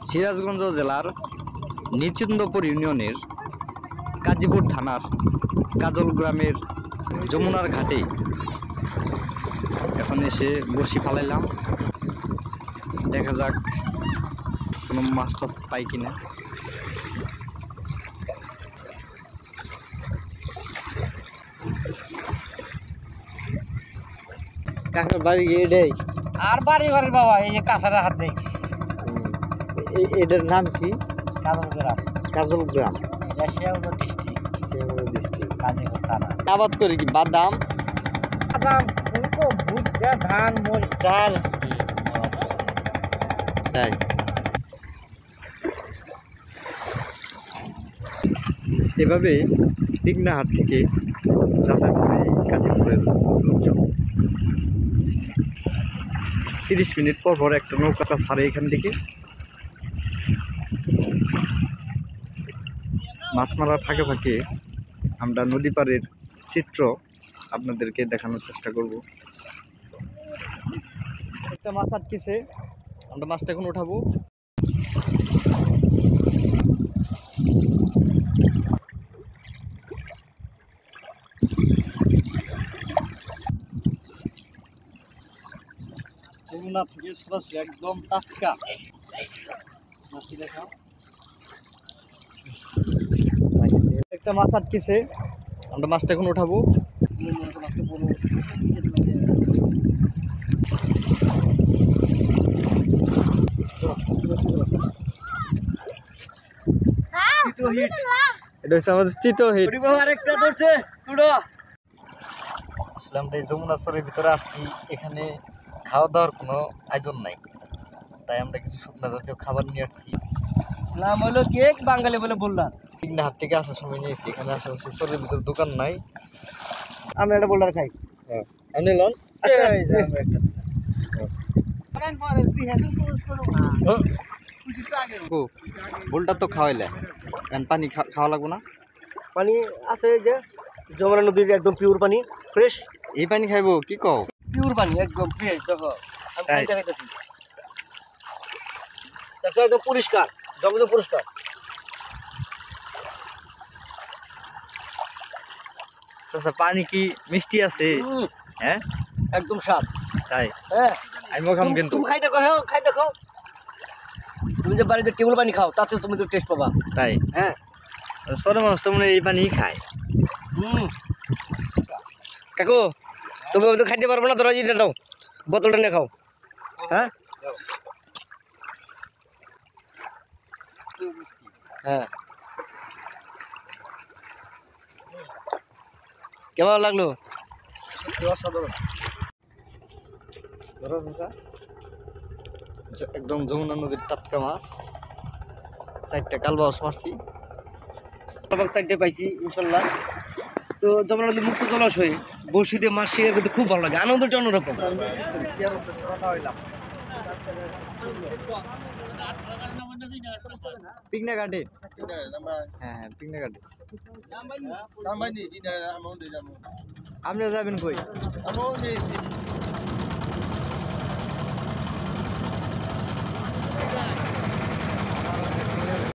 সিরাজগঞ্জ জেলার নিচিন্দপুর ইউনিয়নের কাজীপুর থানার কাজল গ্রামের যমুনার ঘাটে এখন এসে বড়শি ফালাইলাম। দেখা যাক কোনো মাছ টাছ পাই কিনা। কাকার বাড়ি এটাই আর বাড়ি ঘরের বাবা এই যে কাছাড়ের হাত যাই। এটার নাম কি? কাজল গ্রাম। কাজল গ্রাম, এটা শিয়ালদহ ডিস্ট্রিক্ট কাজীপুর থানা। আবাদ করে কি বাদাম? বাদাম, ফুলকো, ভুট্টা, ধান, মরিচ, ডাল। তাই এভাবে পিকনাহাট থেকে যাতায়াত করে কাজীপুরের লোকজন 30 মিনিট পর পর একটা নৌকাটা ছাড়ে এখান থেকে। মাছ মারার ফাঁকে ফাঁকে আমরা নদী পাড়ের চিত্র আপনাদেরকে দেখানোর চেষ্টা করব। একটা মাছ আটকেছে, আমরা মাছটা এখন উঠাবো। যমুনা থেকে সরাসরি একদম টাটকা মাছটি দেখাও। একটা মাছ আটকেছে, আমরা মাছটা এখন উঠাবো। এটা হচ্ছে আমাদের তৃতীয় হিট। আরেকটা ধরছে ছুড়ো। আসলে আমরা এই যমুনা চরের ভিতরে আসছি, এখানে খাওয়া দাওয়ার কোনো আয়োজন নাই, তাই আমরা কিছু শুকনা জাতীয় খাবার নিয়ে আসছি। নাম হলো কেক, বাঙালি বলে বললাম। পিকনাহাট থেকে আসার সময় নিয়েছি। এখানে আশেপাশে চরের ভিতরে দোকান নাই। আমি একটা বোল্ডার খাই। আপনি লন। বোলটা তো খাওয়াইলে, এখন পানি খাওয়া লাগবো না? পানি আছে যে যমুনা নদীর একদম পিওর পানি, ফ্রেশ। এই পানি খাইবো কি কও? পিওর পানি একদম ফ্রেশ। দেখো আমি তাই? খাইতে খাইতেছি, দেখো একদম পরিষ্কার, জগদম পরিষ্কার। আচ্ছা, পানি কি মিষ্টি আছে? হ্যাঁ, একদম স্বাদ। তাই হ্যাঁ, আমিও খাম কিন্তু। তুমি খাই দেখো, হ্যাঁ খাই দেখো। তুমি যে বাড়িতে টেবিল পানি খাও তাতে তুমি তো টেস্ট পাবা। তাই হ্যাঁ, সরে মানুষ তো মনে হয় এই পানিই খায়। কাকু তুমি তো খাইতে পারবো না, ধরো এটা নাও, বোতলটা নিয়ে খাও। হ্যাঁ হ্যাঁ, কেমন লাগলো? অসাধারণ। একদম যমুনা নদীর টাটকা মাছ। 4টা কালবাউস মারছি। 4টে পাইছি ইনশাল্লাহ। তো যমুনা নদী মুক্ত জলাশয় বড়শি দিয়ে মাছ শিকার করতে খুব ভালো লাগে, আনন্দটা অন্যরকম। পিকনা ঘাটে, হ্যাঁ হ্যাঁ পিকনা ঘাটে। আপনিও যাবেন কই?